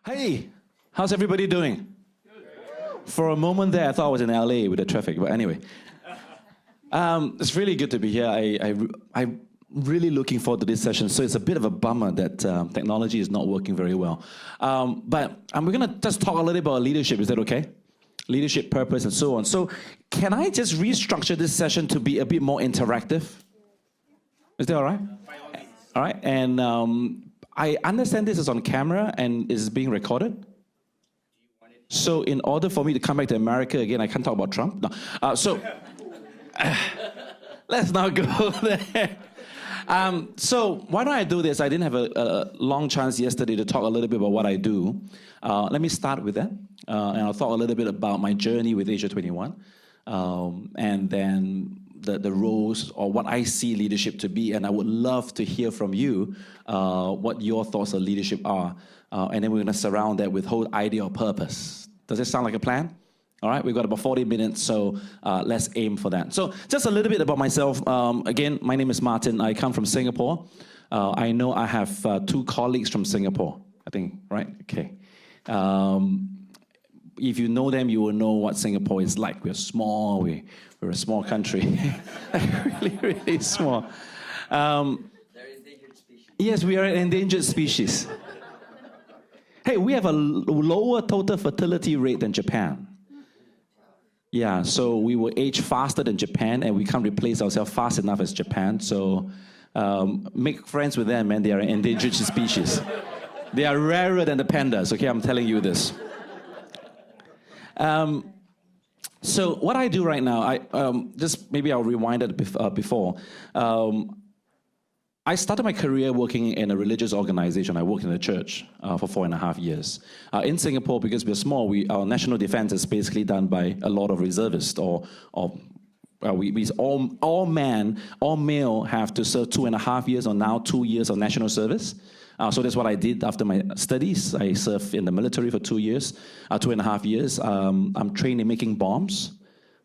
Hey, how's everybody doing? For a moment there, I thought I was in LA with the traffic, but anyway. It's really good to be here. I'm really looking forward to this session, so it's a bit of a bummer that technology is not working very well. But we're going to just talk a little bit about leadership. Is that okay? Leadership, purpose, and so on. So can I just restructure this session to be a bit more interactive? Is that all right? All right, and I understand this is on camera and is being recorded. So in order for me to come back to America again, I can't talk about Trump. No. Let's not go there. So why don't I do this? I didn't have a long chance yesterday to talk a little bit about what I do. Let me start with that. And I'll talk a little bit about my journey with Asia 21. And then the roles or what I see leadership to be. And I would love to hear from you what your thoughts on leadership are. And then we're going to surround that with whole idea of purpose. Does this sound like a plan? All right, we've got about 40 minutes, so let's aim for that. So just a little bit about myself. Again, my name is Martin. I come from Singapore. I know I have 2 colleagues from Singapore, I think, right? Okay. If you know them, you will know what Singapore is like. We're small. We're a small country. Really, really small. They're endangered species. Yes, we are an endangered species. Hey, we have a lower total fertility rate than Japan. Yeah, so we will age faster than Japan, and we can't replace ourselves fast enough as Japan. So make friends with them, man. They are an endangered species. They are rarer than the pandas, okay? I'm telling you this. So what I do right now, maybe I'll rewind it before. I started my career working in a religious organization. I worked in a church for 4.5 years. In Singapore, because we're small, our national defense is basically done by a lot of reservists, all male have to serve 2.5 years or now 2 years of national service. So that's what I did after my studies. I served in the military for 2 years, 2.5 years. I'm trained in making bombs.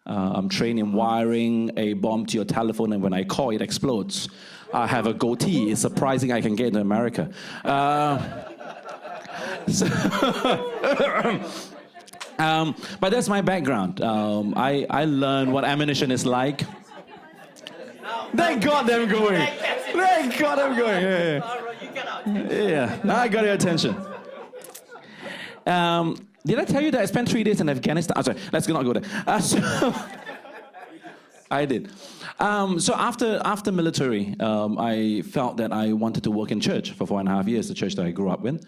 I'm trained in wiring a bomb to your telephone, and when I call, it explodes. I have a goatee. It's surprising I can get in America. But that's my background. I learned what ammunition is like. Thank God them going. Thank God I'm going. Yeah, now I got your attention. Did I tell you that I spent 3 days in Afghanistan? Sorry, let's not go there. I did. So after military, I felt that I wanted to work in church for 4.5 years, the church that I grew up in.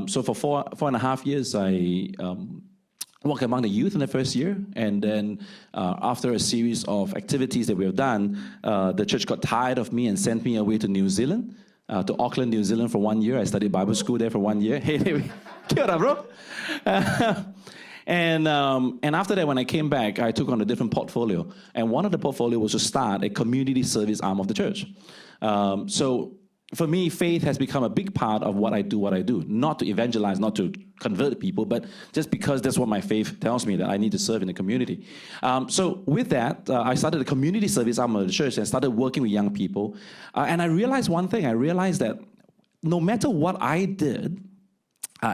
So for 4.5 years, I worked among the youth in the first year. And then after a series of activities that we have done, the church got tired of me and sent me away to New Zealand, to Auckland, New Zealand for 1 year. I studied Bible school there for 1 year. Hey, kia ora, bro. And after that, when I came back, I took on a different portfolio. And one of the portfolio was to start a community service arm of the church. So for me, faith has become a big part of what I do. Not to evangelize, not to convert people, but just because that's what my faith tells me, that I need to serve in the community. So with that, I started a community service arm of the church and started working with young people. And I realized one thing. I realized that no matter what I did,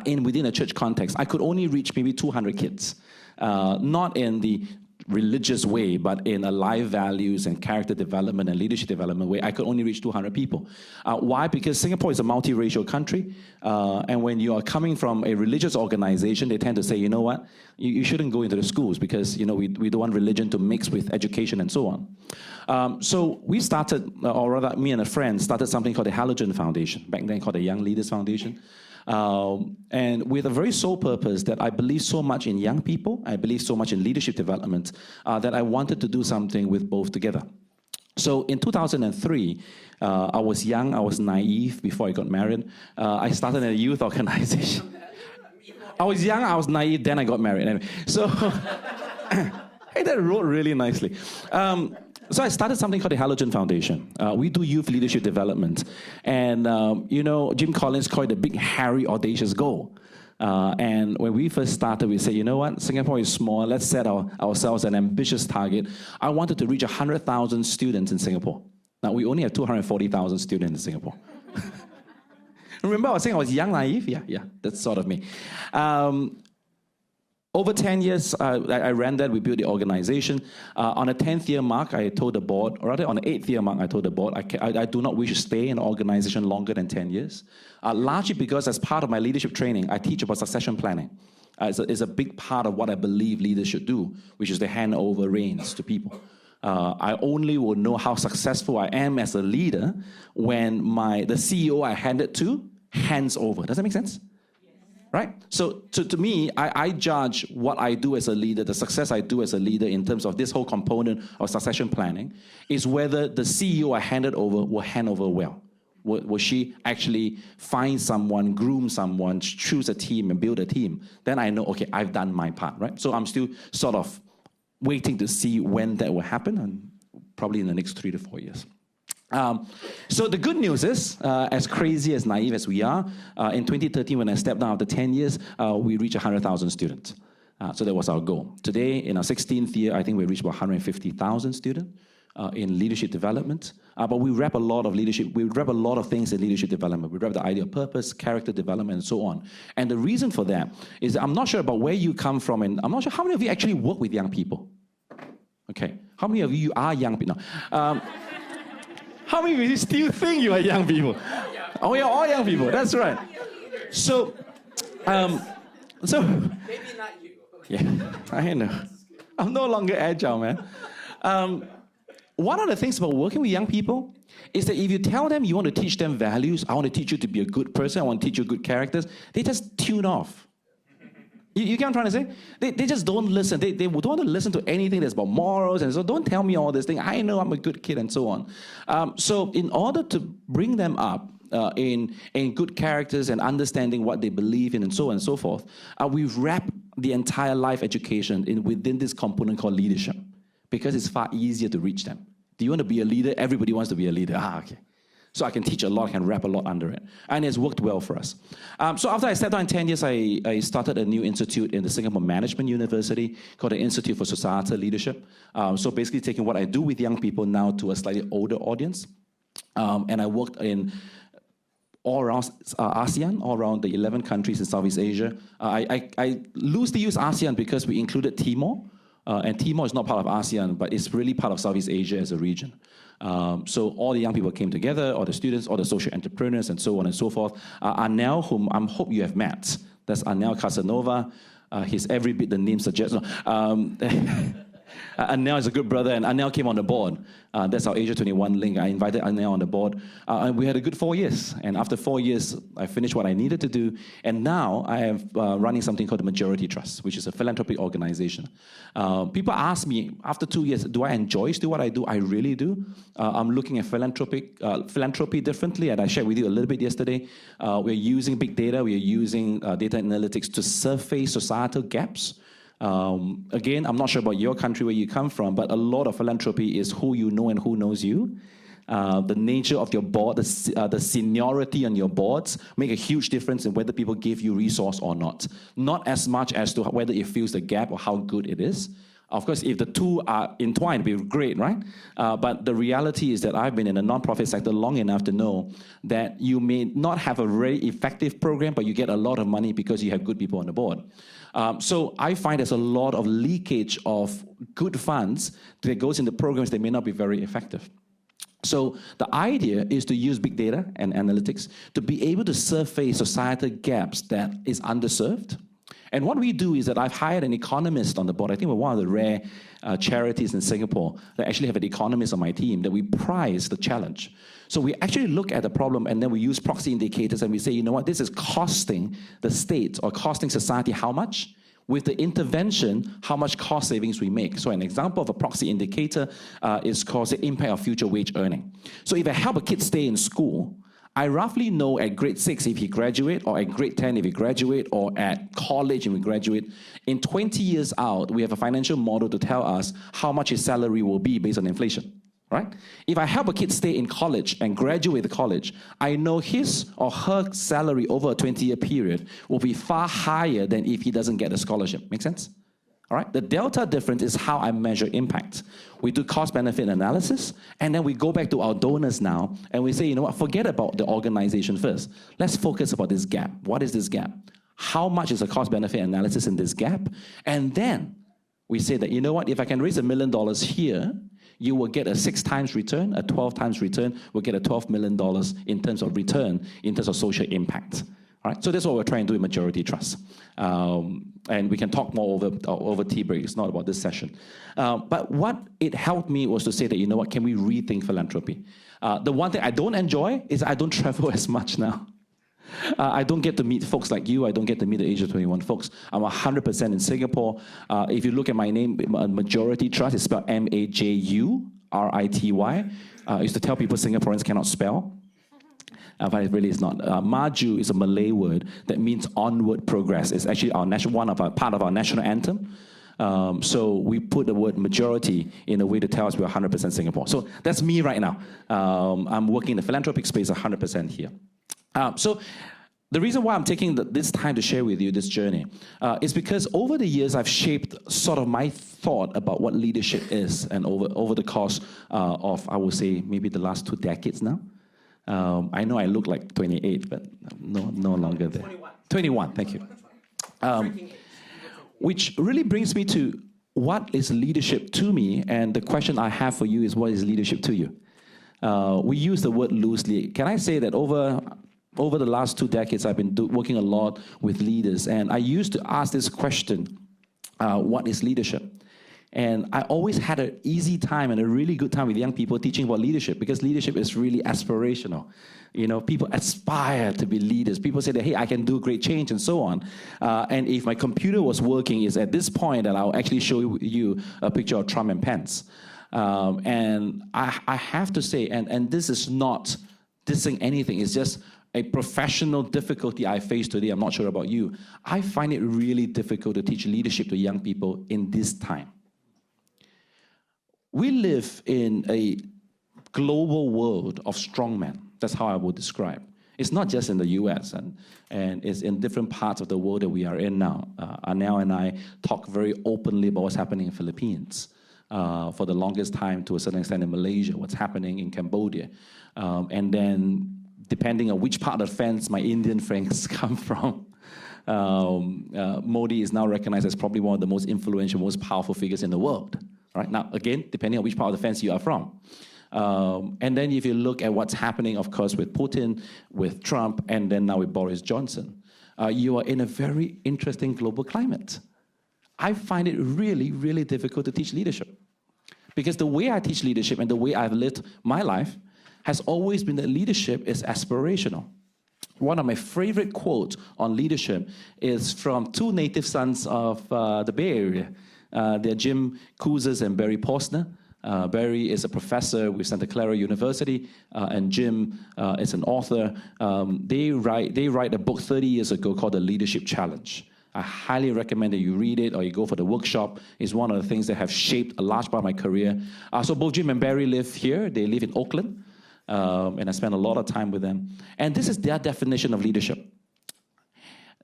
within a church context, I could only reach maybe 200 kids. Not in the religious way, but in a life values and character development and leadership development way, I could only reach 200 people. Why? Because Singapore is a multiracial country, and when you are coming from a religious organization, they tend to say, you know what, you shouldn't go into the schools because we don't want religion to mix with education and so on. So we started, or rather me and a friend started something called the Halogen Foundation, back then called the Young Leaders Foundation. And with a very sole purpose that I believe so much in young people, I believe so much in leadership development, that I wanted to do something with both together. So in 2003, I was young, I was naive before I got married. I started a youth organization. I was young, I was naive, then I got married. Anyway, so, hey, that wrote really nicely. So I started something called the Halogen Foundation. We do youth leadership development. And, Jim Collins called it the big, hairy, audacious goal. And when we first started, we said, you know what, Singapore is small. Let's set ourselves an ambitious target. I wanted to reach 100,000 students in Singapore. Now, we only have 240,000 students in Singapore. Remember I was saying I was young, naive? Yeah, that's sort of me. Over 10 years, I ran that. We built the organization. On the 10th year mark, I told the board, or rather on the 8th year mark, I told the board, I do not wish to stay in an organization longer than 10 years. Largely because as part of my leadership training, I teach about succession planning. It's a big part of what I believe leaders should do, which is to hand over reins to people. I only will know how successful I am as a leader when the CEO I handed to hands over. Does that make sense? Right? So to me, I judge what I do as a leader, the success I do as a leader in terms of this whole component of succession planning, is whether the CEO I handed over will hand over well. Will she actually find someone, groom someone, choose a team and build a team? Then I know, okay, I've done my part, right? So I'm still sort of waiting to see when that will happen, and probably in the next 3 to 4 years. So the good news is, as crazy as naive as we are, in 2013, when I stepped down after 10 years, we reached 100,000 students. So that was our goal. Today, in our 16th year, I think we reached about 150,000 students in leadership development. But we wrap a lot of leadership, we wrap a lot of things in leadership development. We wrap the idea of purpose, character development, and so on. And the reason for that is that I'm not sure about where you come from, and I'm not sure how many of you actually work with young people. Okay, how many of you are young people? How many of you still think you are young people? Oh, you're all young people. That's right. So, Maybe not you. Yeah, I know. I'm no longer agile, man. One of the things about working with young people is that if you tell them you want to teach them values, I want to teach you to be a good person, I want to teach you good characters, they just tune off. You get what I'm trying to say? They just don't listen. They don't want to listen to anything that's about morals, and so don't tell me all this thing. I know I'm a good kid and so on. So in order to bring them up in good characters and understanding what they believe in and so on and so forth, we've wrapped the entire life education within this component called leadership, because it's far easier to reach them. Do you want to be a leader? Everybody wants to be a leader. Okay. So I can teach a lot, I can wrap a lot under it. And it's worked well for us. So after I stepped down in 10 years, I started a new institute in the Singapore Management University called the Institute for Societal Leadership. So basically taking what I do with young people now to a slightly older audience. And I worked in all around ASEAN, all around the 11 countries in Southeast Asia. I loosely use ASEAN because we included Timor. And Timor is not part of ASEAN, but it's really part of Southeast Asia as a region. So all the young people came together, all the students, all the social entrepreneurs, and so on and so forth. Anel, whom I hope you have met, that's Anel Casanova. He's every bit the name suggests. Anel is a good brother, and Anel came on the board. That's our Asia 21 link. I invited Anel on the board, and we had a good 4 years. And after 4 years, I finished what I needed to do, and now I am running something called the Majority Trust, which is a philanthropic organization. People ask me, after 2 years, do I enjoy still what I do? I really do. I'm looking at philanthropy differently, and I shared with you a little bit yesterday. We're using big data, we're using data analytics to surface societal gaps. Again, I'm not sure about your country where you come from, but a lot of philanthropy is who you know and who knows you. The nature of your board, the seniority on your boards make a huge difference in whether people give you resource or not. Not as much as to whether it fills the gap or how good it is. Of course, if the two are entwined, it'd be great, right? But the reality is that I've been in the nonprofit sector long enough to know that you may not have a very effective program, but you get a lot of money because you have good people on the board. So I find there's a lot of leakage of good funds that goes into programs that may not be very effective. So the idea is to use big data and analytics to be able to surface societal gaps that is underserved. And what we do is that I've hired an economist on the board. I think we're one of the rare charities in Singapore that actually have an economist on my team, that we prize the challenge. So we actually look at the problem, and then we use proxy indicators, and we say, you know what, this is costing the state or costing society how much? With the intervention, how much cost savings we make. So an example of a proxy indicator is called the impact of future wage earning. So if I help a kid stay in school, I roughly know at grade 6 if he graduate, or at grade 10 if he graduate, or at college if he graduate. In 20 years out, we have a financial model to tell us how much his salary will be based on inflation, right? If I help a kid stay in college and graduate the college, I know his or her salary over a 20-year period will be far higher than if he doesn't get a scholarship. Make sense? All right? The delta difference is how I measure impact. We do cost-benefit analysis, and then we go back to our donors now, and we say, you know what, forget about the organization first. Let's focus about this gap. What is this gap? How much is the cost-benefit analysis in this gap? And then we say that, you know what, if I can raise $1 million here, you will get a 6 times return, a 12 times return, we'll get a $12 million in terms of return, in terms of social impact. All right? So that's what we're trying to do in Majority Trust. And we can talk more over tea break. It's not about this session. But what it helped me was to say that, you know what, can we rethink philanthropy? The one thing I don't enjoy is I don't travel as much now. I don't get to meet folks like you. I don't get to meet the Asia 21 folks. I'm 100% in Singapore. If you look at my name, Majority Trust is spelled Majurity. I used to tell people Singaporeans cannot spell. But it really is not. Maju is a Malay word that means onward progress. It's actually part of our national anthem. So we put the word majority in a way to tell us we're 100% Singapore. So that's me right now. I'm working in the philanthropic space 100% here. So the reason why I'm taking this time to share with you this journey is because over the years I've shaped sort of my thought about what leadership is, and over the course of, I would say, maybe the last 2 decades now. I know I look like 28, but no longer there. 21, thank you. Which really brings me to what is leadership to me, and the question I have for you is, what is leadership to you? We use the word loosely. Can I say that over the last 2 decades, I've been working a lot with leaders, and I used to ask this question, what is leadership? And I always had an easy time and a really good time with young people teaching about leadership, because leadership is really aspirational. You know, people aspire to be leaders. People say that, hey, I can do great change and so on. And if my computer was working, is at this point that I'll actually show you a picture of Trump and Pence. And I have to say, and this is not dissing anything, it's just a professional difficulty I face today. I'm not sure about you. I find it really difficult to teach leadership to young people in this time. We live in a global world of strongmen. That's how I would describe. It's not just in the US, and it's in different parts of the world that we are in now. Anel and I talk very openly about what's happening in the Philippines. For the longest time, to a certain extent, in Malaysia, what's happening in Cambodia. And then, depending on which part of the fence my Indian friends come from, Modi is now recognized as probably one of the most influential, most powerful figures in the world. Right? Now, again, depending on which part of the fence you are from. And then if you look at what's happening, of course, with Putin, with Trump, and then now with Boris Johnson, you are in a very interesting global climate. I find it really, really difficult to teach leadership. Because the way I teach leadership and the way I've lived my life has always been that leadership is aspirational. One of my favorite quotes on leadership is from 2 native sons of the Bay Area. They're Jim Kouzes and Barry Posner. Barry is a professor with Santa Clara University, and Jim is an author. They write a book 30 years ago called The Leadership Challenge. I highly recommend that you read it or you go for the workshop. It's one of the things that have shaped a large part of my career. So both Jim and Barry live here. They live in Oakland, and I spend a lot of time with them. And this is their definition of leadership.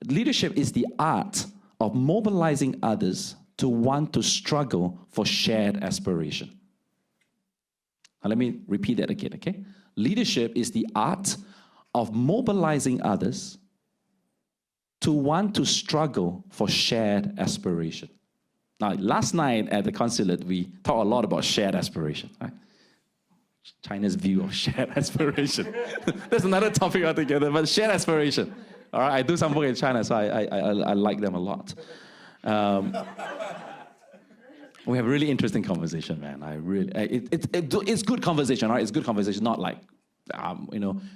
Leadership is the art of mobilizing others to want to struggle for shared aspiration. Now let me repeat that again, okay? Leadership is the art of mobilizing others to want to struggle for shared aspiration. Now, last night at the consulate, we talked a lot about shared aspiration, right? China's view of shared aspiration. That's another topic altogether, but shared aspiration. All right, I do some work in China, so I like them a lot. We have a really interesting conversation, man. It's good conversation, right? It's good conversation, not like,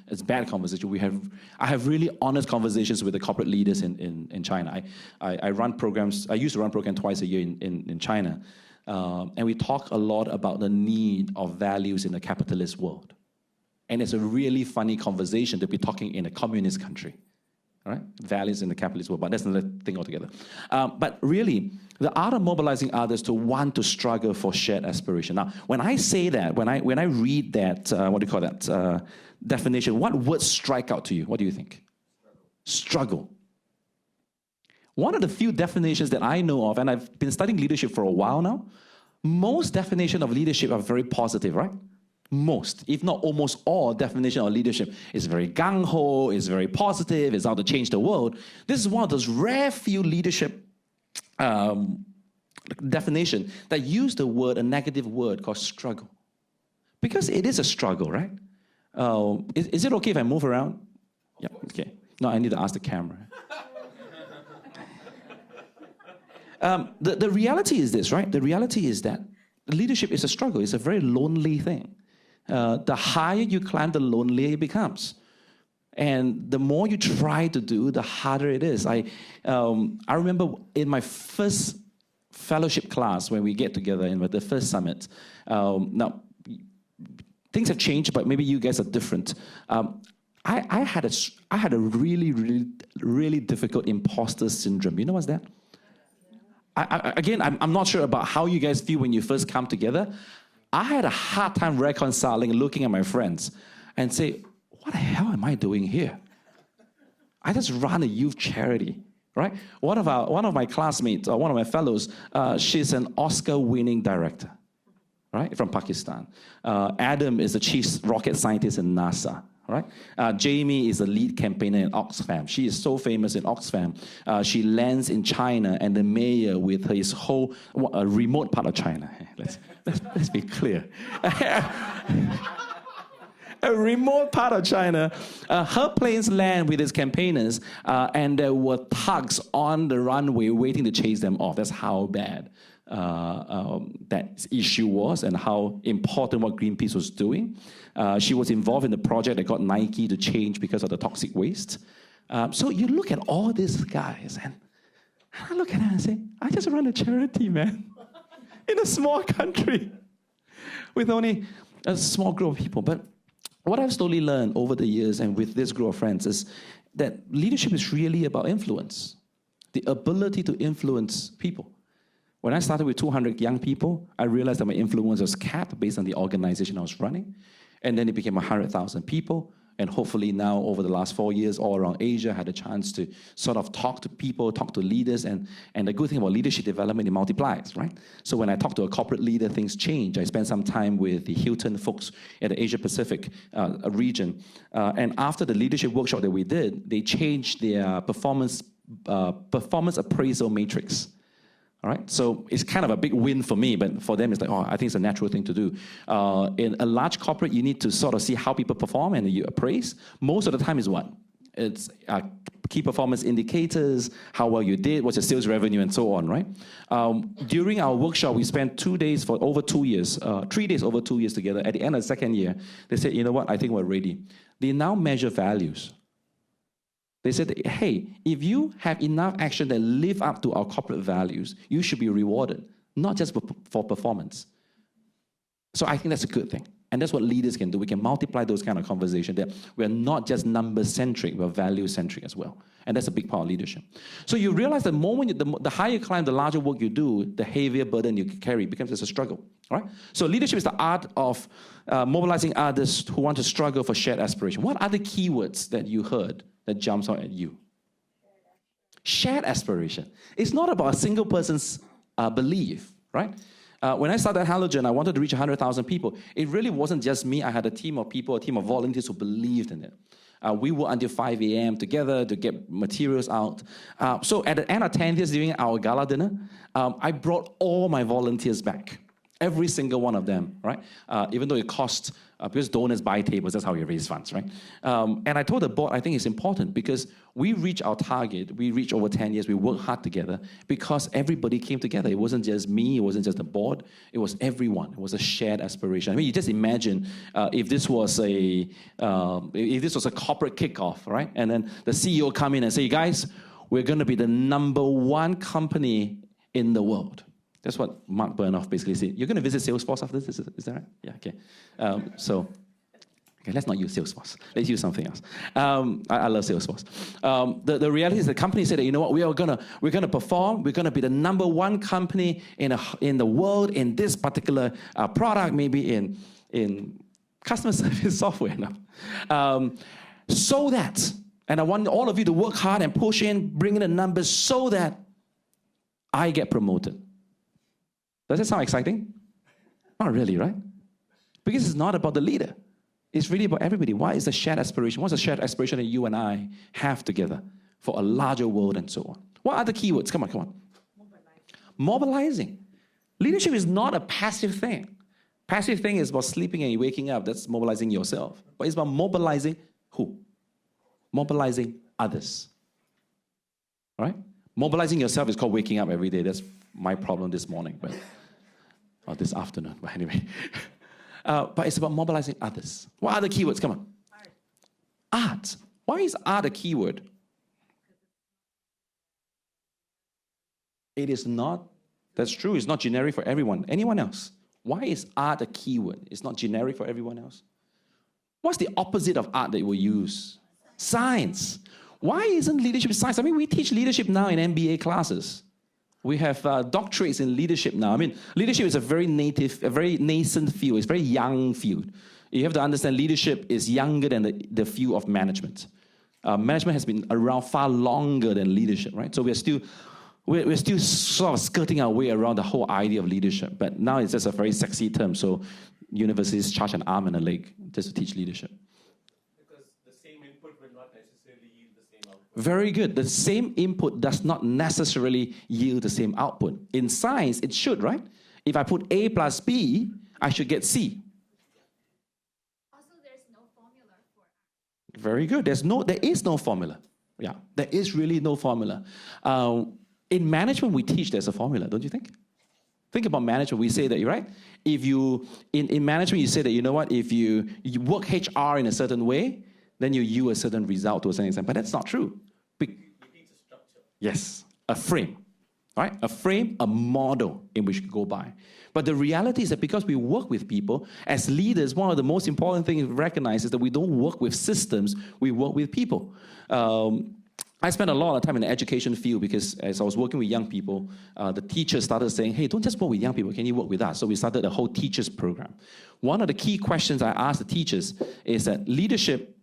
it's bad conversation. I have really honest conversations with the corporate leaders in China. I run programs. I used to run programs twice a year in China, and we talk a lot about the need of values in the capitalist world. And it's a really funny conversation to be talking in a communist country. All right? Values in the capitalist world, but that's another thing altogether. But really, the art of mobilizing others to want to struggle for shared aspiration. Now, when I say that, when I read that, definition, what words strike out to you? What do you think? Struggle. One of the few definitions that I know of, and I've been studying leadership for a while now, most definitions of leadership are very positive, right? Most, if not almost all definition of leadership is very gung-ho, is very positive, is out to change the world. This is one of those rare few leadership definition that use the word, a negative word called struggle. Because it is a struggle, right? Is it okay if I move around? Yeah, okay. No, I need to ask the camera. The reality is this, right? The reality is that leadership is a struggle. It's a very lonely thing. The higher you climb, the lonelier it becomes. And the more you try to do, the harder it is. I remember in my first fellowship class when we get together in the first summit. Now, things have changed, but maybe you guys are different. I had a really difficult impostor syndrome. You know what's that? I'm not sure about how you guys feel when you first come together. I had a hard time reconciling, looking at my friends and say, what the hell am I doing here? I just run a youth charity, right? One of my classmates, or one of my fellows, she's an Oscar-winning director, right, from Pakistan. Adam is the chief rocket scientist in NASA. Right? Jamie is the lead campaigner in Oxfam. She is so famous in Oxfam. She lands in China, and the mayor with his whole remote part of China. Let's be clear. A remote part of China. Her planes land with his campaigners, and there were thugs on the runway waiting to chase them off. That's how bad that issue was and how important what Greenpeace was doing. She was involved in the project that got Nike to change because of the toxic waste. So you look at all these guys, and I look at them and say, I just run a charity, man, in a small country with only a small group of people. But what I've slowly learned over the years and with this group of friends is that leadership is really about influence, the ability to influence people. When I started with 200 young people, I realized that my influence was capped based on the organization I was running. And then it became 100,000 people. And hopefully now, over the last 4 years, all around Asia, I had a chance to sort of talk to people, talk to leaders. And the good thing about leadership development, it multiplies, right? So when I talk to a corporate leader, things change. I spent some time with the Hilton folks at the Asia Pacific region. And after the leadership workshop that we did, they changed their performance appraisal matrix. All right, so it's kind of a big win for me, but for them it's like, oh, I think it's a natural thing to do. In a large corporate, you need to sort of see how people perform and you appraise. Most of the time is what? It's key performance indicators, how well you did, what's your sales revenue, and so on, right? During our workshop, we spent 2 days for over 2 years, 3 days over 2 years together. At the end of the second year, they said, you know what, I think we're ready. They now measure values. They said, hey, if you have enough action that live up to our corporate values, you should be rewarded, not just for performance. So I think that's a good thing. And that's what leaders can do. We can multiply those kind of conversations that we're not just number-centric, we're value-centric as well. And that's a big part of leadership. So you realize the moment, the higher you climb, the larger work you do, the heavier burden you carry becomes a struggle. All right? So leadership is the art of mobilizing others who want to struggle for shared aspiration. What are the keywords that you heard that jumps out at you? Shared aspiration. It's not about a single person's belief, right? When I started Halogen, I wanted to reach 100,000 people. It really wasn't just me. I had a team of people, a team of volunteers who believed in it. We worked until 5 a.m. together to get materials out. So at the end of 10 years during our gala dinner, I brought all my volunteers back. Every single one of them, right? Even though it costs, because donors buy tables, that's how you raise funds, right? And I told the board, I think it's important because we reach our target, we reach over 10 years, we work hard together because everybody came together. It wasn't just me, it wasn't just the board, it was everyone. It was a shared aspiration. I mean, you just imagine if this was a corporate kickoff, right? And then the CEO come in and say, guys, we're gonna be the #1 company in the world. That's what Mark Burnoff basically said. You're going to visit Salesforce after this? Is that right? Yeah, okay. Okay, let's not use Salesforce. Let's use something else. I love Salesforce. The reality is the company said that, you know what, we're gonna perform. We're going to be the #1 company in the world in this particular product, maybe in customer service software. No. So that, And I want all of you to work hard and push in, bring in the numbers so that I get promoted. Does that sound exciting? Not really, right? Because it's not about the leader. It's really about everybody. Why is the shared aspiration? What's the shared aspiration that you and I have together for a larger world and so on? What are the keywords? Come on. Mobilizing. Leadership is not a passive thing. Passive thing is about sleeping and waking up. That's mobilizing yourself. But it's about mobilizing who? Mobilizing others. All right? Mobilizing yourself is called waking up every day. That's my problem this morning, or this afternoon. But anyway. But it's about mobilizing others. What are the keywords? Come on. Art. Why is art a keyword? It is not. That's true. It's not generic for everyone. Anyone else? Why is art a keyword? It's not generic for everyone else. What's the opposite of art that you will use? Science. Why isn't leadership science? I mean, we teach leadership now in MBA classes. We have doctorates in leadership now. I mean, leadership is a very nascent field. It's a very young field. You have to understand leadership is younger than the field of management. Management has been around far longer than leadership, right? So we're still sort of skirting our way around the whole idea of leadership. But now it's just a very sexy term. So universities charge an arm and a leg just to teach leadership. Because the same input will not necessarily yield the same output. Very good. The same input does not necessarily yield the same output. In science, it should, right? If I put A plus B, I should get C. Also, there's no formula for art. Very good. There is no formula. Yeah, there is really no formula. In management, we teach there's a formula, don't you think? Think about management. We say that, right? If you, in management, you say that, you know what, if you work HR in a certain way, then you yield a certain result to a certain extent. But that's not true. It needs a structure. Yes, a frame, right? A frame, a model in which you go by. But the reality is that because we work with people, as leaders, one of the most important things we recognize is that we don't work with systems, we work with people. I spent a lot of time in the education field because as I was working with young people, the teachers started saying, hey, don't just work with young people, can you work with us? So we started a whole teachers program. One of the key questions I asked the teachers is that leadership,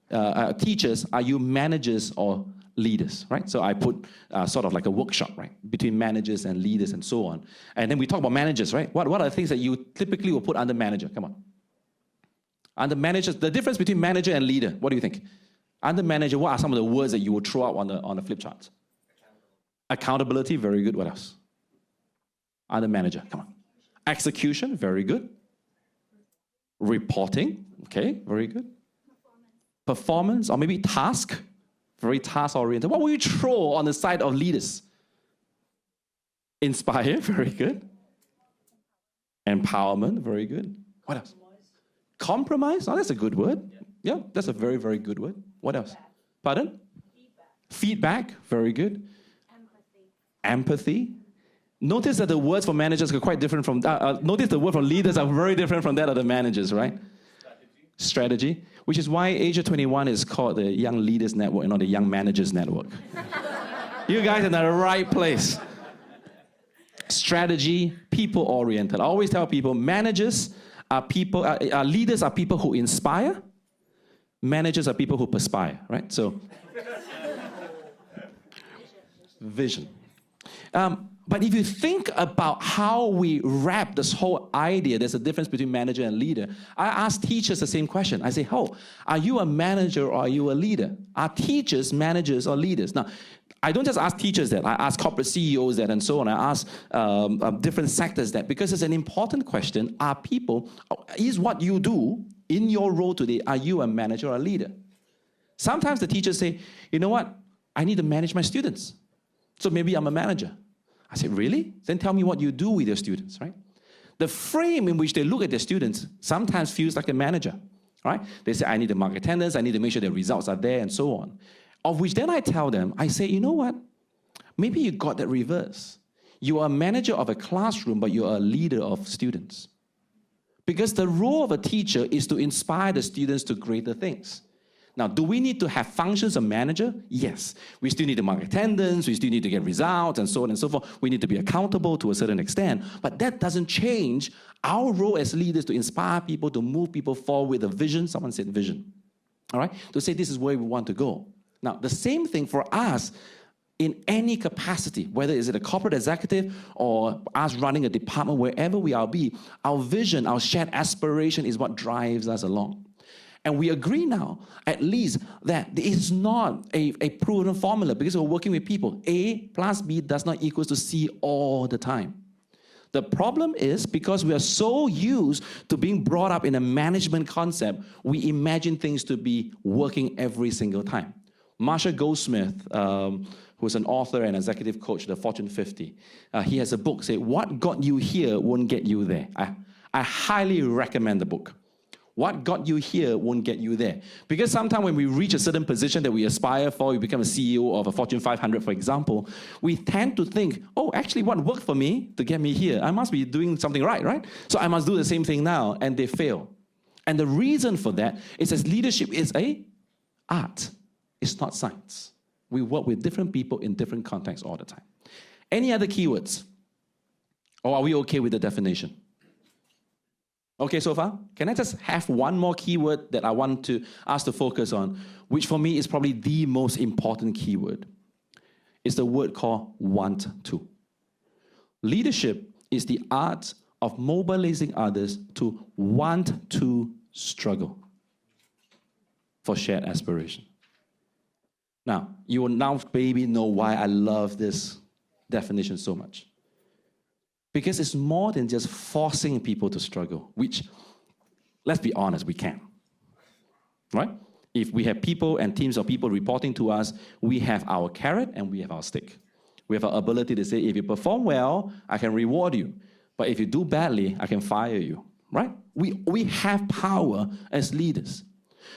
teachers, are you managers or leaders, right? So I put sort of like a workshop, right, between managers and leaders and so on. And then we talk about managers, right? What are the things that you typically will put under manager? Come on. Under managers, the difference between manager and leader, what do you think? Under manager, what are some of the words that you would throw out on the flip chart? Accountability, very good. What else? Under manager, come on. Execution, very good. Reporting, okay, very good. Performance, or maybe task, very task-oriented. What will you throw on the side of leaders? Inspire, very good. Empowerment, very good. What else? Compromise, oh, that's a good word. Yeah, that's a very, very good word. What else? Pardon? Feedback, very good. Empathy. Notice that the words for managers are quite different from, notice the word for leaders are very different from that of the managers, right? Strategy. Which is why Asia 21 is called the Young Leaders Network and not the Young Managers Network. You guys are in the right place. Strategy, people-oriented. I always tell people, managers are people, leaders are people who inspire. Managers are people who perspire, right? So, vision. But if you think about how we wrap this whole idea, there's a difference between manager and leader. I ask teachers the same question. I say, are you a manager or are you a leader? Are teachers managers or leaders? Now, I don't just ask teachers that. I ask corporate CEOs that and so on. I ask different sectors that because it's an important question. Is what you do in your role today, are you a manager or a leader? Sometimes the teachers say, you know what? I need to manage my students. So maybe I'm a manager. I say, really? Then tell me what you do with your students, right? The frame in which they look at their students sometimes feels like a manager, right? They say, I need to mark attendance, I need to make sure the results are there, and so on. Of which then I tell them, I say, you know what? Maybe you got that reverse. You are a manager of a classroom, but you're a leader of students. Because the role of a teacher is to inspire the students to greater things. Now, do we need to have functions of manager? Yes. We still need to mark attendance, we still need to get results, and so on and so forth. We need to be accountable to a certain extent. But that doesn't change our role as leaders to inspire people, to move people forward with a vision. Someone said vision. All right? To say this is where we want to go. Now, the same thing for us in any capacity, whether it's a corporate executive or us running a department, wherever we are be, our vision, our shared aspiration is what drives us along. And we agree now, at least, that it is not a proven formula because we're working with people. A plus B does not equal to C all the time. The problem is because we are so used to being brought up in a management concept, we imagine things to be working every single time. Marshall Goldsmith, who's an author and executive coach, the Fortune 50, he has a book, say, What Got You Here Won't Get You There. I highly recommend the book. What got you here won't get you there. Because sometimes when we reach a certain position that we aspire for, we become a CEO of a Fortune 500, for example, we tend to think, oh, actually what worked for me to get me here? I must be doing something right? So I must do the same thing now, and they fail. And the reason for that is that leadership is a art. It's not science. We work with different people in different contexts all the time. Any other keywords? Or are we okay with the definition? Okay, so far? Can I just have one more keyword that I want us to focus on, which for me is probably the most important keyword? It's the word called want to. Leadership is the art of mobilizing others to want to struggle for shared aspiration. Now, you will now maybe know why I love this definition so much. Because it's more than just forcing people to struggle, which, let's be honest, we can. Right? If we have people and teams of people reporting to us, we have our carrot and we have our stick. We have our ability to say, if you perform well, I can reward you. But if you do badly, I can fire you. Right? We have power as leaders.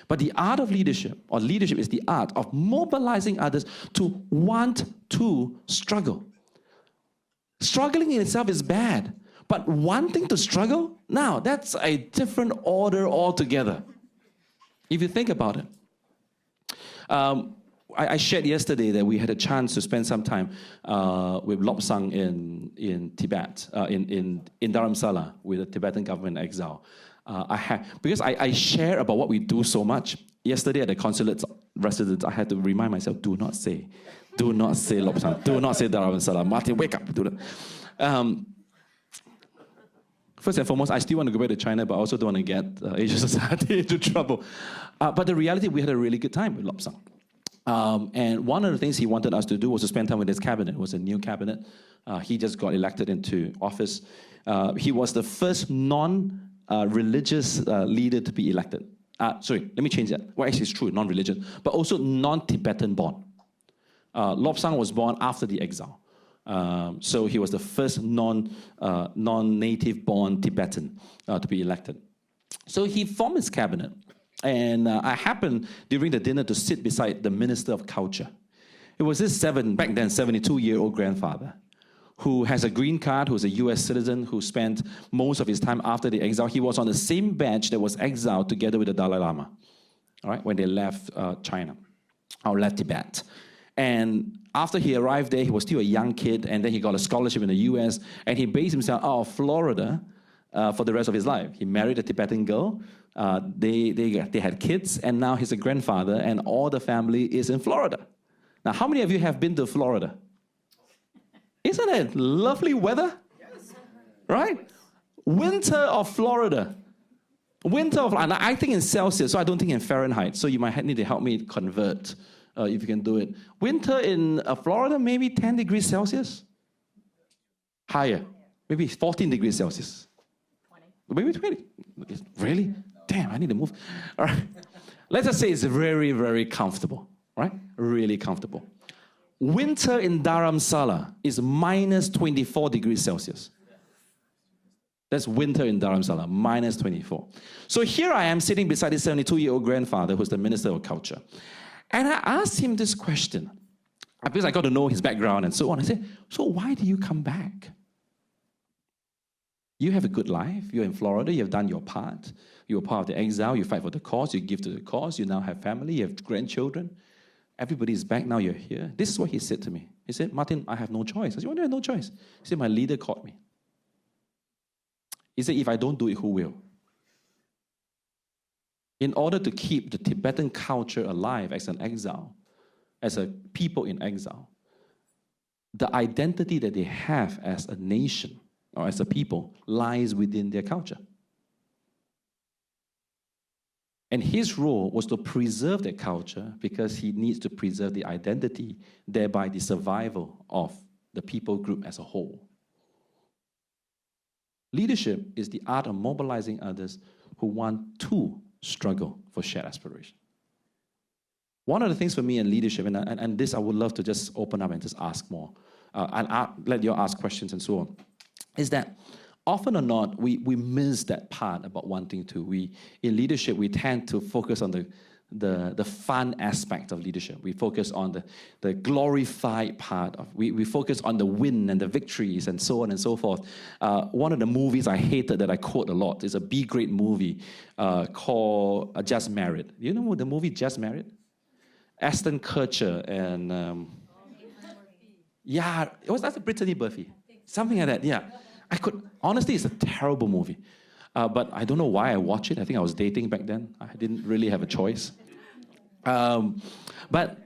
But the art of leadership, or leadership is the art of mobilizing others to want to struggle. Struggling in itself is bad, but wanting to struggle, now that's a different order altogether. If you think about it. I shared yesterday that we had a chance to spend some time with Lobsang in Tibet, in Dharamsala, with the Tibetan government exile. Because I share about what we do so much. Yesterday at the consulate's residence, I had to remind myself, do not say Lobsang, do not say Dharamsala. Martin, wake up, do that. First and foremost, I still want to go back to China, but I also don't want to get Asian society into trouble. But the reality, we had a really good time with Lobsang. And one of the things he wanted us to do was to spend time with his cabinet. It was a new cabinet. He just got elected into office. He was the first non-religious leader to be elected. Sorry, let me change that. Well, actually, it's true, non-religious, but also non-Tibetan born. Lobsang was born after the exile. So he was the first non-native born Tibetan to be elected. So he formed his cabinet. And I happened during the dinner to sit beside the Minister of Culture. It was this back then 72-year-old grandfather who has a green card, who's a US citizen, who spent most of his time after the exile. He was on the same batch that was exiled together with the Dalai Lama, all right, when they left China, or left Tibet. And after he arrived there, he was still a young kid, and then he got a scholarship in the US, and he based himself out of Florida for the rest of his life. He married a Tibetan girl. They had kids, and now he's a grandfather, and all the family is in Florida. Now, how many of you have been to Florida? Isn't it lovely weather? Yes. Right? Winter of Florida. And I think in Celsius, so I don't think in Fahrenheit. So you might need to help me convert if you can do it. Winter in Florida, maybe 10 degrees Celsius? Higher. Maybe 14 degrees Celsius. 20. Maybe 20. Really? Damn, I need to move. All right. Let's just say it's very, very comfortable. Right? Really comfortable. Winter in Dharamsala is minus 24 degrees Celsius. That's winter in Dharamsala, minus 24. So here I am sitting beside this 72-year-old grandfather who's the Minister of Culture. And I asked him this question, because I got to know his background and so on. I said, so why do you come back? You have a good life. You're in Florida. You've done your part. You're part of the exile. You fight for the cause. You give to the cause. You now have family. You have grandchildren. Everybody's back, now you're here. This is what he said to me. He said, Martin, I have no choice. I said, why do I have no choice? He said, my leader called me. He said, if I don't do it, who will? In order to keep the Tibetan culture alive as an exile, as a people in exile, the identity that they have as a nation or as a people lies within their culture. And his role was to preserve that culture because he needs to preserve the identity, thereby the survival of the people group as a whole. Leadership is the art of mobilizing others who want to struggle for shared aspiration. One of the things for me in leadership, and this I would love to just open up and just ask more, and let you ask questions and so on, is that often or not, we miss that part about wanting to. In leadership, we tend to focus on the fun aspect of leadership. We focus on the glorified part of. We focus on the win and the victories and so on and so forth. One of the movies I hated that I quote a lot is a B-grade movie called Just Married. You know the movie Just Married? Ashton Kutcher and that's a Brittany Murphy, something like that. Yeah, honestly, it's a terrible movie, but I don't know why I watched it. I think I was dating back then. I didn't really have a choice. But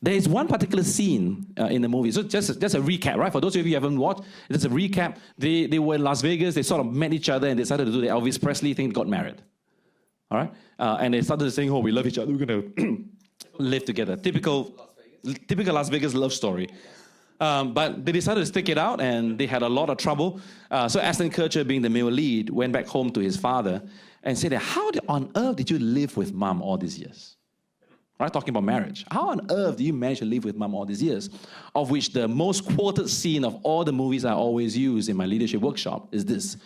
there is one particular scene in the movie. So just a recap, right? For those of you who haven't watched, it's a recap. They were in Las Vegas. They sort of met each other and decided to do the Elvis Presley thing. Got married. All right, and they started saying, "Oh, we love each other. We're gonna live together." Typical Las Vegas love story. But they decided to stick it out, and they had a lot of trouble. So Ashton Kutcher, being the male lead, went back home to his father and said, "How on earth did you live with mom all these years?" Right, talking about marriage. How on earth do you manage to live with mom all these years? Of which the most quoted scene of all the movies I always use in my leadership workshop is this.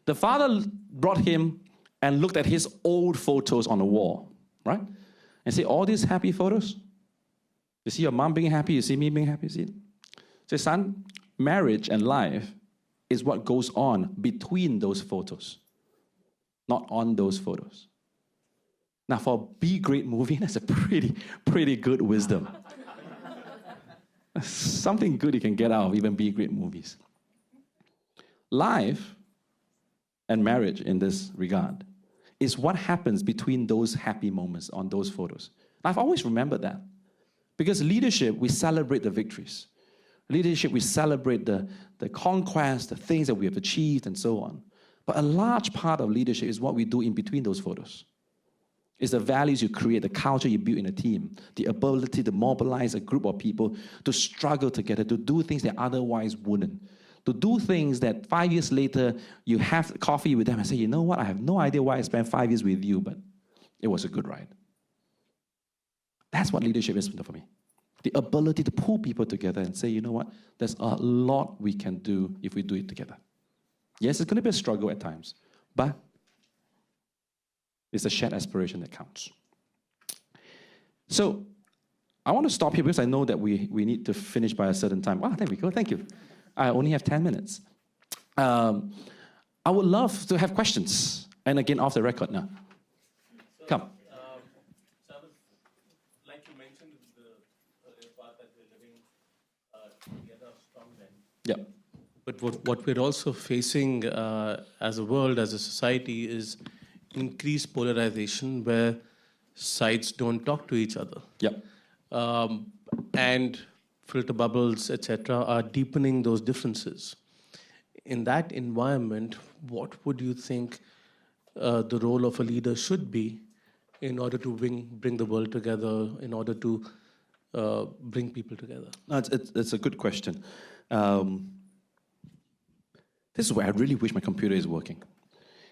The father brought him and looked at his old photos on the wall, right? And said, "All these happy photos? You see your mom being happy, you see me being happy, you see it? Say, son, marriage and life is what goes on between those photos, not on those photos." Now, for a B-grade movie, that's a pretty good wisdom. Something good you can get out of even B-grade movies. Life and marriage in this regard is what happens between those happy moments on those photos. I've always remembered that. Because leadership, we celebrate the victories. Leadership, we celebrate the conquest, the things that we have achieved, and so on. But a large part of leadership is what we do in between those photos. It's the values you create, the culture you build in a team, the ability to mobilize a group of people to struggle together, to do things they otherwise wouldn't, to do things that 5 years later you have coffee with them and say, "You know what, I have no idea why I spent 5 years with you, but it was a good ride." That's what leadership is for me. The ability to pull people together and say, "You know what, there's a lot we can do if we do it together." Yes, it's going to be a struggle at times, but it's a shared aspiration that counts. So I want to stop here because I know that we need to finish by a certain time. Wow, there we go. Thank you. I only have 10 minutes. I would love to have questions. And again, off the record now. Come. So I was, like you mentioned, the part that we're living together strong men. Yeah. But what we're also facing as a world, as a society, is increased polarization where sides don't talk to each other. Yeah. And filter bubbles, etc., are deepening those differences. In that environment, what would you think the role of a leader should be in order to bring the world together, in order to bring people together? No, it's a good question. This is where I really wish my computer is working.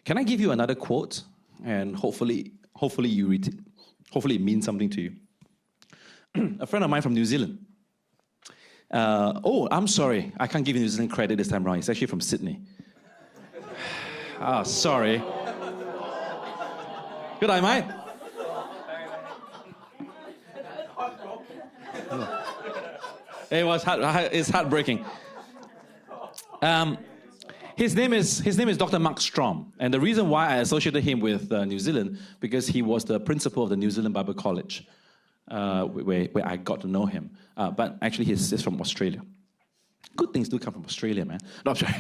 Can I give you another quote? And hopefully you read it. Hopefully it means something to you. A friend of mine from New Zealand. I'm sorry. I can't give you New Zealand credit this time around. It's actually from Sydney. Sorry. Good eye, mate. It's heartbreaking. His name is Dr. Mark Strom, and the reason why I associated him with New Zealand because he was the principal of the New Zealand Bible College, where I got to know him. But actually, he's from Australia. Good things do come from Australia, man. No, I'm sorry.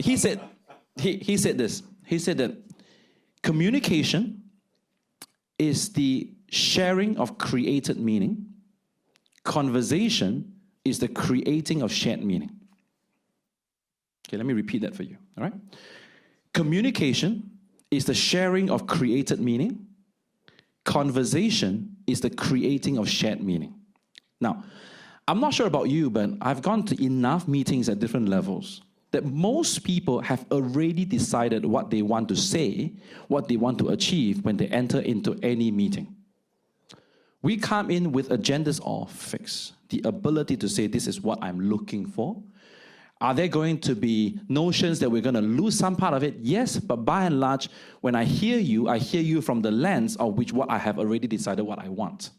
He said this. He said that communication is the sharing of created meaning. Conversation is the creating of shared meaning. Okay, let me repeat that for you, all right? Communication is the sharing of created meaning. Conversation is the creating of shared meaning. Now, I'm not sure about you, but I've gone to enough meetings at different levels that most people have already decided what they want to say, what they want to achieve when they enter into any meeting. We come in with agendas all fixed. The ability to say, this is what I'm looking for. Are there going to be notions that we're going to lose some part of it? Yes, but by and large, when I hear you from the lens of which what I have already decided what I want.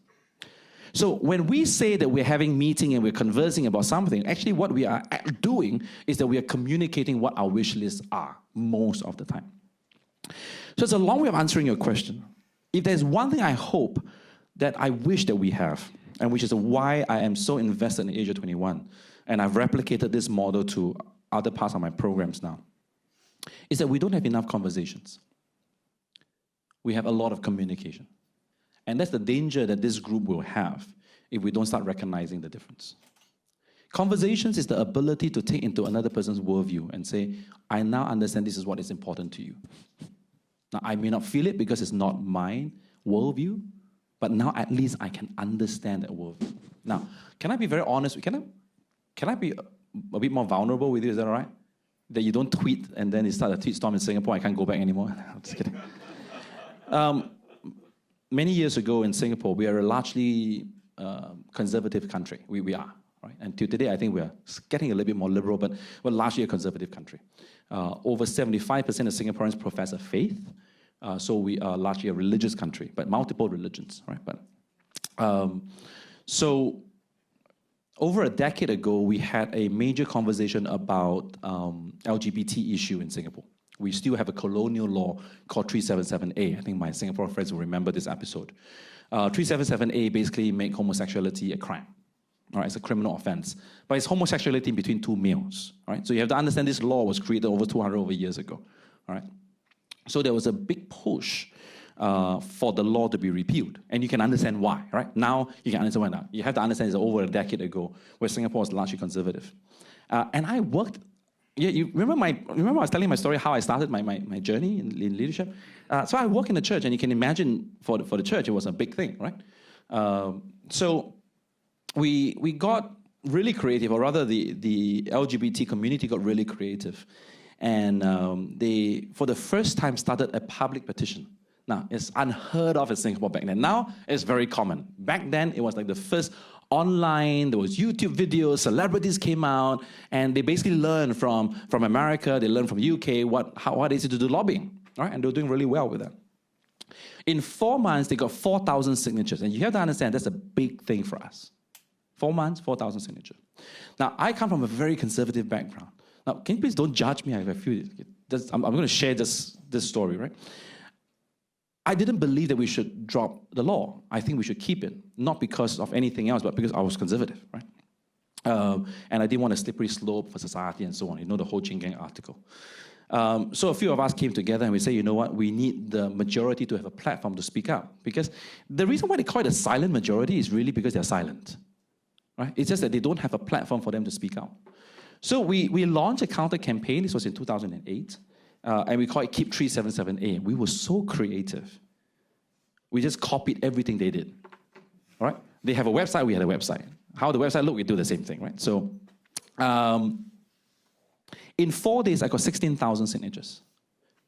So when we say that we're having meeting and we're conversing about something, actually what we are doing is that we are communicating what our wish lists are most of the time. So it's a long way of answering your question. If there's one thing I hope that I wish that we have, and which is why I am so invested in Asia 21, and I've replicated this model to other parts of my programs now, is that we don't have enough conversations. We have a lot of communication. And that's the danger that this group will have if we don't start recognizing the difference. Conversations is the ability to take into another person's worldview and say, I now understand this is what is important to you. Now, I may not feel it because it's not my worldview, but now at least I can understand that worldview. Now, can I be very honest? Can I be a bit more vulnerable with you? Is that all right? That you don't tweet and then you start a tweet storm in Singapore, I can't go back anymore? I'm just kidding. Many years ago in Singapore, we are a largely conservative country. We are, right? And till today, I think we are getting a little bit more liberal, but we're largely a conservative country. Over 75% of Singaporeans profess a faith, so we are largely a religious country, but multiple religions, right? But so over a decade ago, we had a major conversation about LGBT issue in Singapore. We still have a colonial law called 377A. I think my Singapore friends will remember this episode. 377A basically make homosexuality a crime. All right, it's a criminal offense. But it's homosexuality between two males. All right? So you have to understand this law was created over 200 years ago. All right? So there was a big push for the law to be repealed. And you can understand why. Right? Now, you can understand why now. You have to understand it's over a decade ago where Singapore was largely conservative. And I worked... Yeah, you remember I was telling my story how I started my journey in leadership? So I work in the church, and you can imagine for the church, it was a big thing, right? So we got really creative, or rather the LGBT community got really creative. And they, for the first time, started a public petition. Now, it's unheard of in Singapore back then. Now, it's very common. Back then, it was like the first online, there was YouTube videos, celebrities came out, and they basically learned from America, they learned from UK what is it to do lobbying, right? And they were doing really well with that. In 4 months, they got 4,000 signatures, and you have to understand that's a big thing for us. 4 months, 4,000 signatures. Now, I come from a very conservative background. Now, can you please don't judge me? I feel I'm going to share this story, right? I didn't believe that we should drop the law. I think we should keep it, not because of anything else, but because I was conservative, right? And I didn't want a slippery slope for society and so on. You know the whole Ching Gang article. So a few of us came together and we said, you know what, we need the majority to have a platform to speak up. Because the reason why they call it a silent majority is really because they're silent, right? It's just that they don't have a platform for them to speak out. So we launched a counter campaign. This was in 2008. And we call it Keep 377A. We were so creative. We just copied everything they did. All right? They have a website, we had a website. How the website looked, we do the same thing, right? So in 4 days, I got 16,000 signatures.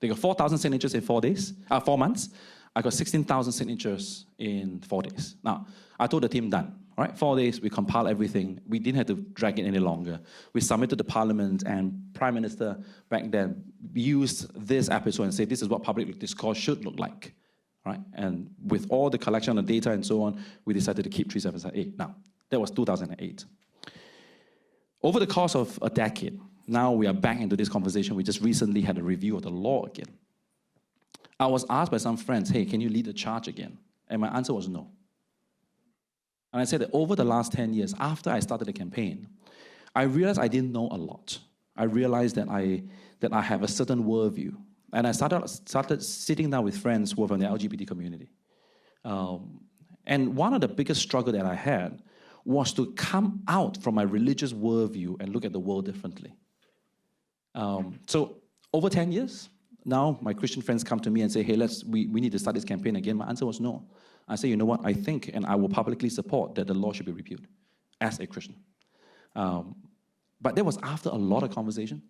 They got 4,000 signatures in 4 days, 4 months. I got 16,000 signatures in 4 days. Now, I told the team, done. All right, 4 days, we compiled everything. We didn't have to drag it any longer. We submitted to Parliament, and Prime Minister back then used this episode and said, this is what public discourse should look like. All right? And with all the collection of data and so on, we decided to keep 377A. Now, that was 2008. Over the course of a decade, now we are back into this conversation. We just recently had a review of the law again. I was asked by some friends, hey, can you lead the charge again? And my answer was no. And I said that over the last 10 years, after I started the campaign, I realized I didn't know a lot. I realized that I have a certain worldview. And I started sitting down with friends who were from the LGBT community. And one of the biggest struggle that I had was to come out from my religious worldview and look at the world differently. So over 10 years, now my Christian friends come to me and say, hey, we need to start this campaign again. My answer was no. I say, you know what, I think and I will publicly support that the law should be repealed as a Christian. But that was after a lot of conversation.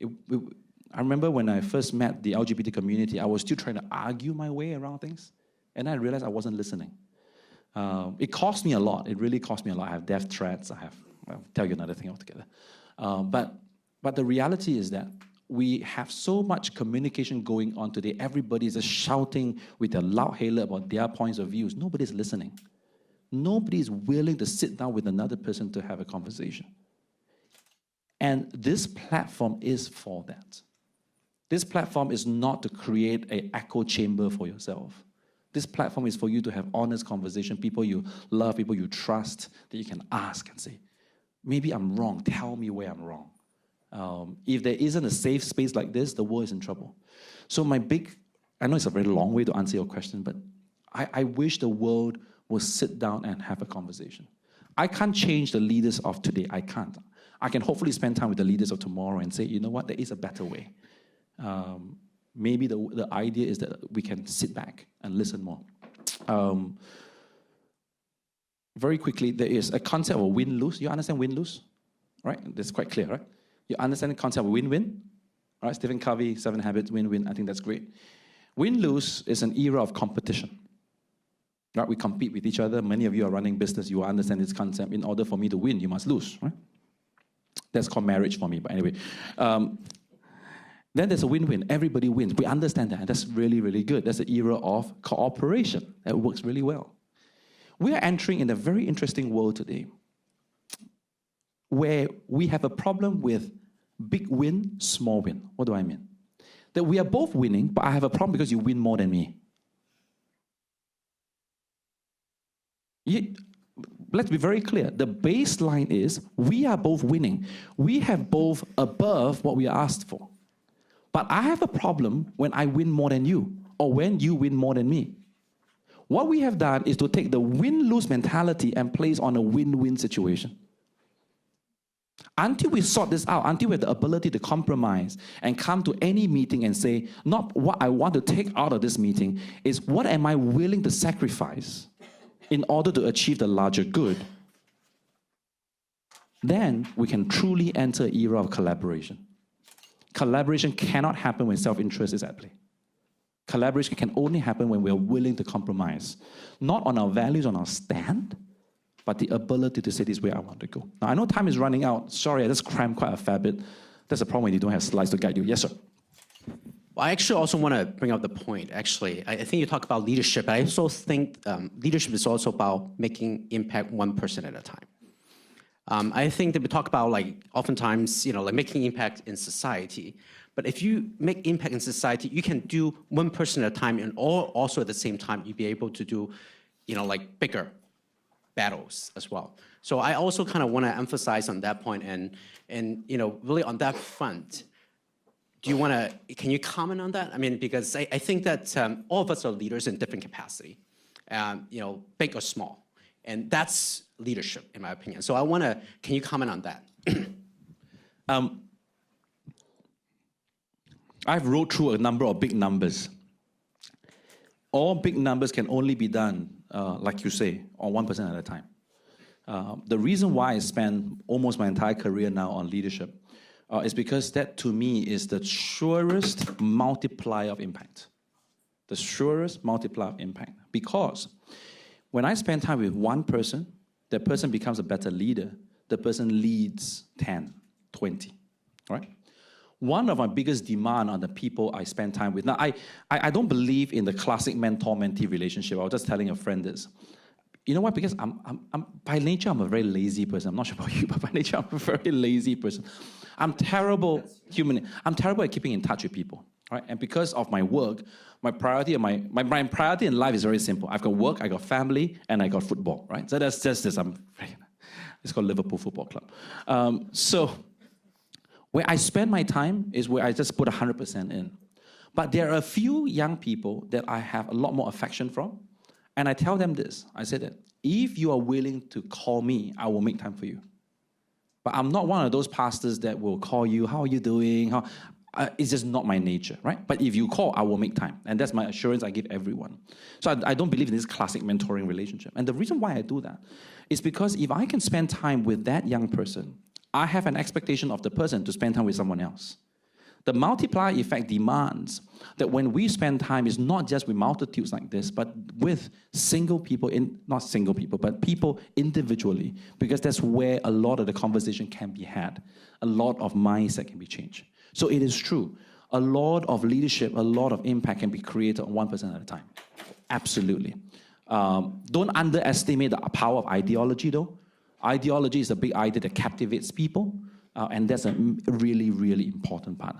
I remember when I first met the LGBT community, I was still trying to argue my way around things, and I realized I wasn't listening. It cost me a lot. It really cost me a lot. I have death threats. I'll tell you another thing altogether. But the reality is that we have so much communication going on today. Everybody is just shouting with their loud hailer about their points of views. Nobody's listening. Nobody is willing to sit down with another person to have a conversation. And this platform is for that. This platform is not to create an echo chamber for yourself. This platform is for you to have honest conversation, people you love, people you trust, that you can ask and say, maybe I'm wrong, tell me where I'm wrong. If there isn't a safe space like this, the world is in trouble. So I know it's a very long way to answer your question, but I wish the world would sit down and have a conversation. I can't change the leaders of today, I can't. I can hopefully spend time with the leaders of tomorrow and say, you know what, there is a better way. Maybe the idea is that we can sit back and listen more. Very quickly, there is a concept of win-lose. You understand win-lose? Right? That's quite clear, right? You understand the concept of win-win? All right, Stephen Covey, 7 Habits, win-win. I think that's great. Win-lose is an era of competition. Right? We compete with each other. Many of you are running business. You understand this concept. In order for me to win, you must lose, right? That's called marriage for me, but anyway. Then there's a win-win. Everybody wins. We understand that, and that's really, really good. That's the era of cooperation. That works really well. We are entering in a very interesting world today where we have a problem with big win, small win. What do I mean? That we are both winning, but I have a problem because you win more than me. Let's be very clear. The baseline is we are both winning. We have both above what we are asked for. But I have a problem when I win more than you, or when you win more than me. What we have done is to take the win-lose mentality and place on a win-win situation. Until we sort this out, until we have the ability to compromise and come to any meeting and say, not what I want to take out of this meeting, is what am I willing to sacrifice in order to achieve the larger good, then we can truly enter an era of collaboration. Collaboration cannot happen when self-interest is at play. Collaboration can only happen when we are willing to compromise, not on our values, on our stand, but the ability to say this is where I want to go. Now, I know time is running out. Sorry, I just crammed quite a fair bit. That's a problem when you don't have slides to guide you. Yes, sir. Well, I actually also want to bring up the point, actually. I think you talk about leadership. I also think leadership is also about making impact one person at a time. I think that we talk about, like, oftentimes, like making impact in society. But if you make impact in society, you can do one person at a time, and also at the same time, you'll be able to do, like bigger battles as well. So I also kind of want to emphasize on that point, and really on that front. Can you comment on that? I mean, because I think that all of us are leaders in different capacity, big or small. And that's leadership, in my opinion. So can you comment on that? I've wrote through a number of big numbers. All big numbers can only be done, like you say, on 1% at a time. The reason why I spend almost my entire career now on leadership is because that, to me, is the surest multiplier of impact. The surest multiplier of impact. Because when I spend time with one person, that person becomes a better leader. The person leads 10, 20, right? One of my biggest demand on the people I spend time with. Now, I don't believe in the classic mentor-mentee relationship. I was just telling a friend this. You know what? Because I'm by nature, I'm a very lazy person. I'm not sure about you, but by nature, I'm a very lazy person. I'm terrible at keeping in touch with people, right? And because of my work, my priority my priority in life is very simple. I've got work, I got family, and I got football, right? So that's just this. It's called Liverpool Football Club. So where I spend my time is where I just put 100% in. But there are a few young people that I have a lot more affection from, And I tell them this. I said that if you are willing to call me, I will make time for you. But I'm not one of those pastors that will call you, how are you doing? It's just not my nature, right? But if you call, I will make time. And that's my assurance I give everyone. So I don't believe in this classic mentoring relationship. And the reason why I do that is because if I can spend time with that young person, I have an expectation of the person to spend time with someone else. The multiplier effect demands that when we spend time, it's not just with multitudes like this, but with single people, not single people, but people individually, because that's where a lot of the conversation can be had. A lot of mindset can be changed. So it is true. A lot of leadership, a lot of impact can be created on one person at a time. Absolutely. Don't underestimate the power of ideology, though. Ideology is a big idea that captivates people, and that's a really, really important part.